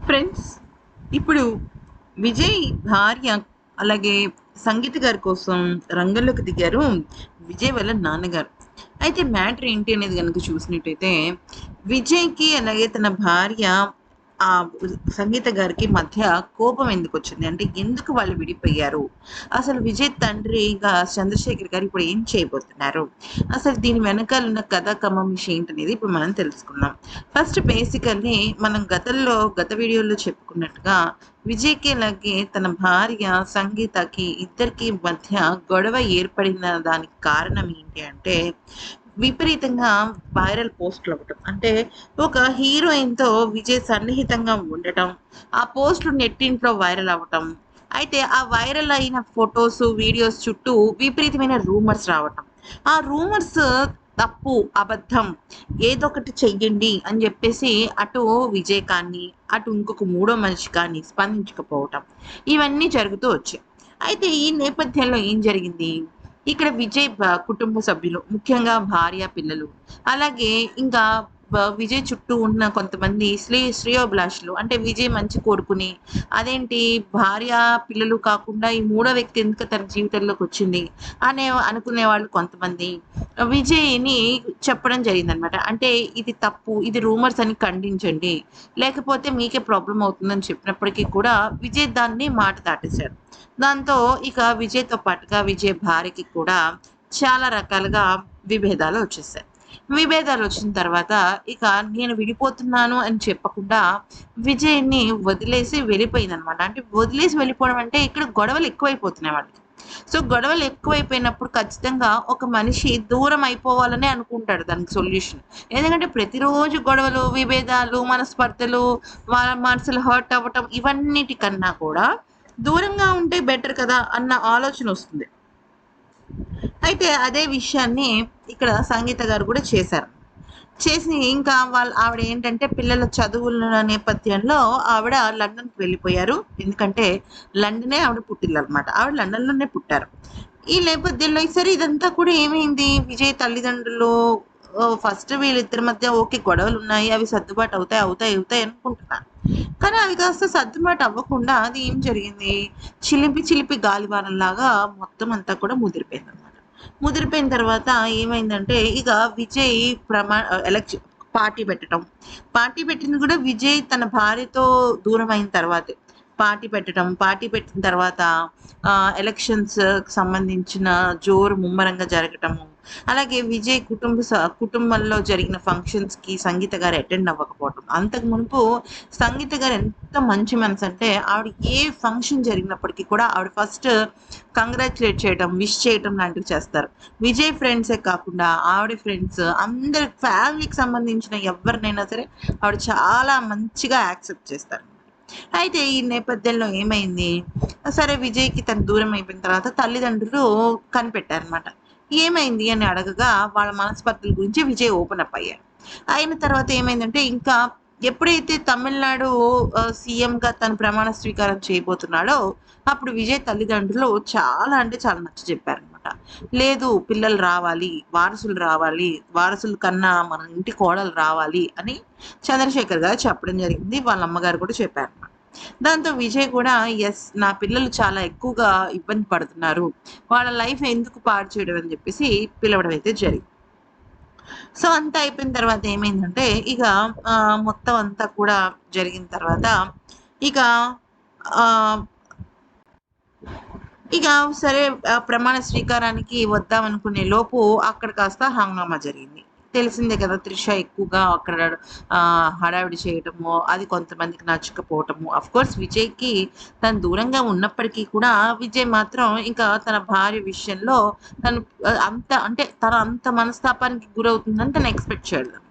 Friends, ఇప్పుడు విజయ్ భార్య అలాగే సంగీత గారి కోసం రంగంలోకి దిగారు విజయ్ వాళ్ళ నాన్నగారు. అయితే మ్యాటర్ ఏంటి అనేది గనుక చూసినట్టయితే, విజయ్‌కి అలాగే తన భార్య సంగీత గారికి మధ్య కోపం ఎందుకొచ్చింది? అంటే ఎందుకు వాళ్ళు విడిపోయారు? అసలు విజయ్ తండ్రిగా చంద్రశేఖర్ గారు ఇప్పుడు ఏం చేయబోతున్నారు? అసలు దీని వెనకాల ఉన్న కథా కమామిషి ఏంటనేది ఇప్పుడు మనం తెలుసుకుందాం. ఫస్ట్ బేసికల్లీ మనం గత వీడియోలో చెప్పుకున్నట్టుగా విజయ్‌కి అలాగే తన భార్య సంగీతకి ఇద్దరికీ మధ్య గొడవ ఏర్పడిన దానికి కారణం ఏంటి అంటే, విపరీతంగా వైరల్ పోస్టులు అవ్వటం. అంటే ఒక హీరోయిన్‌తో విజయ్ సన్నిహితంగా ఉండటం, ఆ పోస్టులు నెట్టింట్లో వైరల్ అవ్వటం. అయితే ఆ వైరల్ అయిన ఫోటోసు, వీడియోస్ చుట్టూ విపరీతమైన రూమర్స్ రావటం. ఆ రూమర్స్ తప్పు, అబద్ధం ఏదొకటి చెయ్యండి అని జెప్పేసి అటు విజయ్ కానీ, అటు ఇంకొక మూడో మనిషి కానీ స్పందించకపోవటం. ఇవన్నీ జరుగుతూ వచ్చాయి. అయితే ఈ నేపథ్యంలో ఏం జరిగింది? ఇక్కడ విజయ్ కుటుంబ సభ్యులు, ముఖ్యంగా భార్య, పిల్లలు, అలాగే ఇంకా విజయ్ చుట్టూ ఉన్న కొంతమంది శ్రేయోభిలాషులు, అంటే విజయ్ మంచి కోరుకుని, అదేంటి భార్య, పిల్లలు కాకుండా ఈ మూడో వ్యక్తి ఎందుకు తన జీవితంలోకొచ్చింది అనుకునే వాళ్ళు కొంతమంది విజయ్‌ని చెప్పడం జరిగిందనమాట. అంటే ఇది తప్పు, ఇది రూమర్స్ అని ఖండించండి, లేకపోతే మీకే ప్రాబ్లమ్ అవుతుందని చెప్పినప్పటికీ కూడా విజయ్ దాన్ని మాట దాటేశాడు. దాంతో ఇక విజయ్‌తో పాటుగా విజయ్ భార్యకి కూడా చాలా రకాలుగా విభేదాలు వచ్చేసాయి. విభేదాలొచ్చిన తర్వాత ఇక నేను విడిపోతున్నాను అని చెప్పకుండా విజయ్‌ని వదిలేసి వెళ్ళిపోయిందనమాట. అంటే వదిలేసి వెళ్ళిపోవడం అంటే ఇక్కడ గొడవలు ఎక్కువైపోతున్నాయి వాళ్ళకి. సో, గొడవలు ఎక్కువైపోయినప్పుడు ఖచ్చితంగా ఒక మనిషి దూరం అయిపోవాలనే అనుకుంటాడు దానికి సొల్యూషన్. ఎందుకంటే ప్రతిరోజు గొడవలు, విభేదాలు, మనస్పర్ధలు, వాళ్ళ మనసులు హర్ట్ అవ్వటం ఇవన్నిటికన్నా కూడా దూరంగా ఉంటే బెటర్ కదా అన్న ఆలోచనొస్తుంది. అయితే అదే విషయాన్ని ఇక్కడ సంగీత గారు కూడా చేశారు. చేసి ఇంకా ఆవిడ ఏంటంటే పిల్లల చదువుల నేపథ్యంలో ఆవిడ లండన్‌కి వెళ్ళిపోయారు. ఎందుకంటే లండనే ఆవిడ పుట్టిల్లనమాట. ఆవిడ లండన్‌లోనే పుట్టారు. ఈ నేపథ్యంలో సరే ఇదంతా కూడా ఏమైంది? విజయ్ తల్లిదండ్రులు ఫస్ట్ వీళ్ళిద్దరి మధ్య ఓకే గొడవలున్నాయి. అవి సర్దుబాటు అవుతాయి అనుకుంటున్నాను. కానీ అవి కాస్త సర్దుబాటు అవ్వకుండా అది ఏం జరిగింది? చిలిపి గాలివానలాగా మొత్తం అంతా కూడా ముదిరిపోయిందనమాట. ముదిరిపోయిన తర్వాత ఏమైందంటే ఇక విజయ్ ఎలక్షన్ పార్టీ పెట్టటం. పార్టీ పెట్టింది కూడా విజయ్ తన భార్యతో దూరమైన తర్వాతే. పార్టీ పెట్టిన తర్వాత ఎలక్షన్స్‌కి సంబంధించిన జోరు ముమ్మరంగా జరగటము. అలాగే విజయ్ కుటుంబంలో జరిగిన ఫంక్షన్స్‌కి సంగీత గారు అటెండ్ అవ్వకపోవటం. అంతకు మునుపు సంగీత గారు ఎంత మంచి మనసంటే ఆవిడ ఏ ఫంక్షన్ జరిగినప్పటికీ కూడా ఆవిడ ఫస్ట్ కంగ్రాచ్యులేట్ చేయటం, విష్ చేయటం లాంటివి చేస్తారు. విజయ్ ఫ్రెండ్సే కాకుండా ఆవిడ ఫ్రెండ్స్ అందరి ఫ్యామిలీకి సంబంధించిన ఎవరినైనా సరే ఆవిడ చాలా మంచిగా యాక్సెప్ట్ చేస్తారు. అయితే ఈ నేపథ్యంలో ఏమైంది? సరే విజయ్‌కి తను దూరం అయిపోయిన తర్వాత తల్లిదండ్రులు కనిపెట్టారనమాట. ఏమైంది అని అడగగా వాళ్ళ మనస్పర్ధల గురించి విజయ్ ఓపెన్ అప్ అయ్యారు. అయిన తర్వాత ఏమైందంటే ఇంకా ఎప్పుడైతే తమిళనాడు సీఎంగా తను ప్రమాణ స్వీకారం చేయబోతున్నాడో అప్పుడు విజయ్ తల్లిదండ్రులు చాలా అంటే చాలా నచ్చజెప్పారనమాట. లేదు పిల్లలు రావాలి, వారసులు రావాలి, వారసుల కన్నా మన ఇంటి కోడలు రావాలి అని చంద్రశేఖర్ గారు చెప్పడం జరిగింది. వాళ్ళ అమ్మగారు కూడా చెప్పారనమాట. దాంతో విజయ్ కూడా యెస్, నా పిల్లలు చాలా ఎక్కువగా ఇబ్బంది పడుతున్నారు. వాళ్ళ లైఫ్ ఎందుకు పాడు చేయడం అని చెప్పేసి పిలవడం అయితే జరిగింది. సో, అంతా అయిపోయిన తర్వాత ఏమైందంటే ఇక మొత్తం అంతా కూడా జరిగిన తర్వాత ఇక ఆహ్, ఇక సరే ప్రమాణ స్వీకారానికి వద్దామనుకునే లోపు అక్కడ కాస్త హంగామా జరిగింది. తెలిసిందే కదా! త్రిష ఎక్కువగా అక్కడ హడావిడి చేయటము, అది కొంతమందికి నచ్చకపోవటము. ఆఫ్‌కోర్స్ విజయ్‌కి తను దూరంగా ఉన్నప్పటికీ కూడా విజయ్ మాత్రం ఇంకా తన భార్య విషయంలో తను తను అంత మనస్తాపానికి గురవుతుందని తను ఎక్స్‌పెక్ట్ చేయలేదు.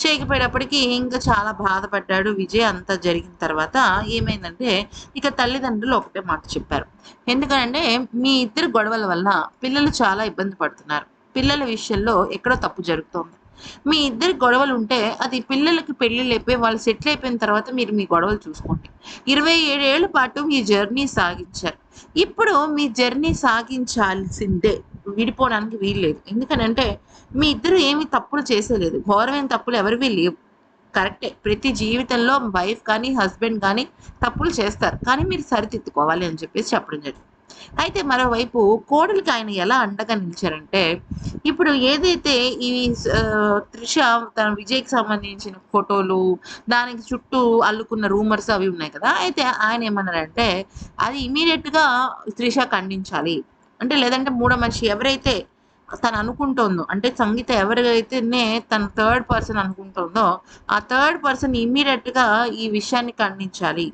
చేయకపోయేటప్పటికి ఇంకా చాలా బాధపడ్డాడు విజయ్. అంతా జరిగిన తర్వాత ఏమైందంటే ఇక తల్లిదండ్రులు ఒకటే మాట చెప్పారు. ఎందుకనంటే మీ ఇద్దరి గొడవల వల్ల పిల్లలు చాలా ఇబ్బంది పడుతున్నారు. పిల్లల విషయంలో ఎక్కడో తప్పు జరుగుతోంది. మీ ఇద్దరి గొడవలుంటే అది పిల్లలకి పెళ్ళిళ్ళైపోయి వాళ్ళు సెటిల్ అయిపోయిన తర్వాత మీరు మీ గొడవలు చూసుకోండి. 27 ఏళ్ల పాటు మీ జర్నీ సాగించారు. ఇప్పుడు మీ జర్నీ సాగించాల్సిందే. విడిపోవడానికి వీల్లేదు. ఎందుకనంటే మీ ఇద్దరు ఏమి తప్పులు చేసేలేదు. ఘోరమైన తప్పులు ఎవరివి లేవు. కరెక్టే. ప్రతి జీవితంలో వైఫ్ కానీ, హస్బెండ్ కానీ తప్పులు చేస్తారు. కానీ మీరు సరిదిద్దుకోవాలి అని చెప్పేసి చెప్పడం జరిగింది. అయితే మరోవైపు కోడలికి ఆయన ఎలా అండగా నిలిచారంటే, ఇప్పుడు ఏదైతే ఈ 'త్రిష' తన విజయ్‌కి సంబంధించిన ఫోటోలు, దానికి చుట్టూ అల్లుకున్న రూమర్స్ అవి ఉన్నాయి కదా! అయితే ఆయన ఏమన్నారంటే, అది ఇమ్మీడియేట్‌గా 'త్రిష' ఖండించాలి. అంటే లేదంటే మూడో మనిషి ఎవరైతే తను అనుకుంటోందో, అంటే సంగీత ఎవరైతేనే తను థర్డ్ పర్సన్ అనుకుంటోందో, ఆ థర్డ్ పర్సన్ ఇమ్మీడియేట్‌గా ఈ విషయాన్ని ఖండించాలి.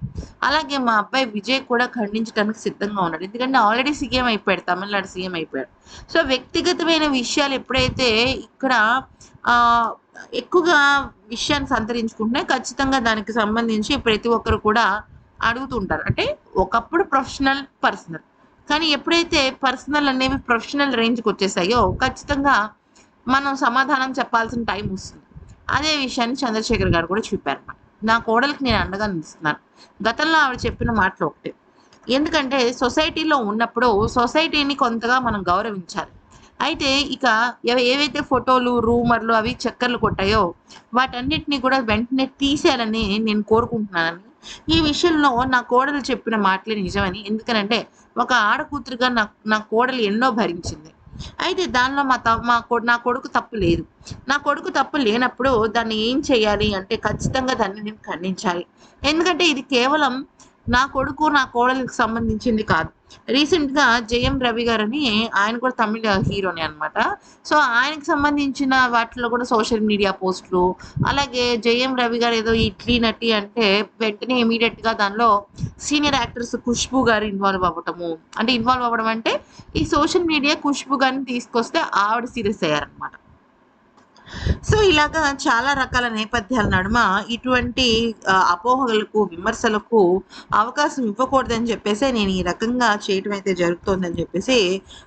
అలాగే మా అబ్బాయి విజయ్ కూడా ఖండించడానికి సిద్ధంగా ఉన్నాడు. ఎందుకంటే ఆల్రెడీ సీఎం అయిపోయాడు. తమిళనాడు సీఎం అయిపోయాడు. సో, వ్యక్తిగతమైన విషయాలు ఎప్పుడైతే ఇక్కడ ఆహ్, ఎక్కువగా విషయాన్ని సంతరించుకుంటున్నాయి, ఖచ్చితంగా దానికి సంబంధించి ప్రతి ఒక్కరు కూడా అడుగుతుంటారు. అంటే ఒకప్పుడు ప్రొఫెషనల్, పర్సనల్. కానీ ఎప్పుడైతే పర్సనల్ అనేవి ప్రొఫెషనల్ రేంజ్‌కొచ్చేసాయో, ఖచ్చితంగా మనం సమాధానం చెప్పాల్సిన టైం వస్తుంది. అదే విషయాన్ని చంద్రశేఖర్ గారు కూడా చెప్పారన్నమాట. నా కోడలికి నేను అండగా నిలుస్తున్నాను. గతంలో ఆవిడ చెప్పిన మాటలు ఒకటే. ఎందుకంటే సొసైటీలో ఉన్నప్పుడు సొసైటీని కొంతగా మనం గౌరవించాలి. అయితే ఇక ఏవైతే ఫోటోలు, రూమర్‌లు అవి చక్కర్లు కొట్టాయో వాటన్నిటిని కూడా వెంటనే తీసేయాలని నేను కోరుకుంటున్నానని, ఈ విషయంలో నా కోడలు చెప్పిన మాటలే నిజమని, ఎందుకనంటే ఒక ఆడకూతురుగా నా కోడలు ఎన్నో భరించింది. అయితే దానిలో నా కొడుకు తప్పు లేదు. నా కొడుకు తప్పు లేనప్పుడు దాన్ని ఏం చేయాలి అంటే ఖచ్చితంగా దాన్ని నేను ఖండించాలి. ఎందుకంటే ఇది కేవలం నా కొడుకు, నా కోడలికి సంబంధించింది కాదు. రీసెంట్‌గా 'జయం రవి' గారని ఆయన కూడా తమిళ హీరోనే అన్నమాట. సో, ఆయనకి సంబంధించిన వాటిలో కూడా సోషల్ మీడియా పోస్ట్‌లు, అలాగే 'జయం రవి' గారు ఏదో ఇడ్లీ నటి అంటే వెంటనే ఇమ్మీడియేట్‌గా దానిలో సీనియర్ యాక్ట్రెస్ 'ఖుష్బూ' గారు ఇన్వాల్వ్ అవ్వటము. అంటే ఇన్వాల్వ్ అవ్వడం అంటే ఈ సోషల్ మీడియా 'ఖుష్బూ' గారిని తీసుకొస్తే ఆవిడ సీరియస్ అయ్యారన్నమాట. సో, ఇలాగా చాలా రకాల నేపథ్యాల నడుమ ఇటువంటి అపోహలకు, విమర్శలకు అవకాశం ఇవ్వకూడదని చెప్పేసే నేను ఈ రకంగా చేయటం అయితే జరుగుతోందని చెప్పేసి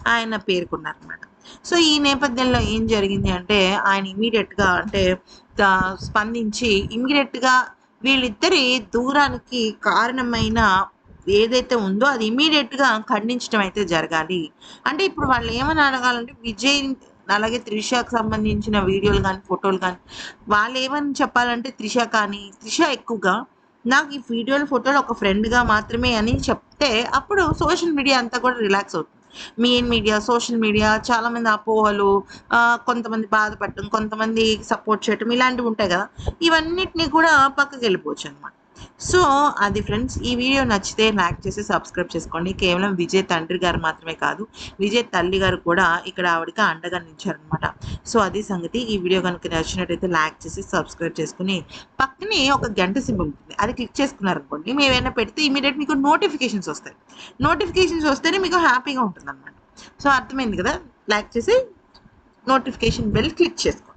ఆయన పేర్కొన్నారనమాట. సో, ఈ నేపథ్యంలో ఏం జరిగింది అంటే ఆయన ఇమ్మీడియేట్‌గా అంటే స్పందించి ఇమ్మీడియేట్‌గా వీళ్ళిద్దరి దూరానికి కారణమైన ఏదైతే ఉందో అది ఇమ్మీడియేట్‌గా ఖండించడం అయితే జరగాలి. అంటే ఇప్పుడు వాళ్ళు ఏమని అడగాలంటే విజయ్ అలాగే 'త్రిషకి' సంబంధించిన వీడియోలు గానీ, ఫోటోలు గానీ, వాళ్ళేమని చెప్పాలంటే త్రిష ఎక్కువగా నాకు ఈ వీడియోలు, ఫోటోలు ఒక ఫ్రెండ్‌గా మాత్రమే అని చెప్తే, అప్పుడు సోషల్ మీడియా అంతా కూడా రిలాక్స్ అవుతుంది. మెయిన్ మీడియా, సోషల్ మీడియా చాలామంది అపోహలు, కొంతమంది బాధపడటం, కొంతమంది సపోర్ట్ చేయటం ఇలాంటివి ఉంటాయి గదా! ఇవన్నిటిని కూడా పక్కకెళ్ళిపోవచ్చనమాట. సో, అది ఫ్రెండ్స్. ఈ వీడియో నచ్చితే లైక్ చేసి సబ్స్క్రైబ్ చేసుకోండి. కేవలం విజయ్ తండ్రి గారు మాత్రమే కాదు, విజయ్ తల్లి గారు కూడా ఇక్కడ ఆవిడకి అండగా నిలిచారనమాట. సో, అది సంగతి. ఈ వీడియో గనుక నచ్చినట్టయితే లైక్ చేసి సబ్స్క్రైబ్ చేసుకొని, పక్కనే ఒక గంట సింబల్ ఉంటుంది. అది క్లిక్ చేసుకున్నారనుకోండి, మేమేమైనా పెడితే ఇమ్మీడియేట్ మీకు నోటిఫికేషన్స్ వస్తాయి. నోటిఫికేషన్స్ వస్తేనే మీకు హ్యాపీగా ఉంటుందనమాట. సో, అర్థమైంది కదా! లైక్ చేసి నోటిఫికేషన్ బెల్ క్లిక్ చేసుకోండి.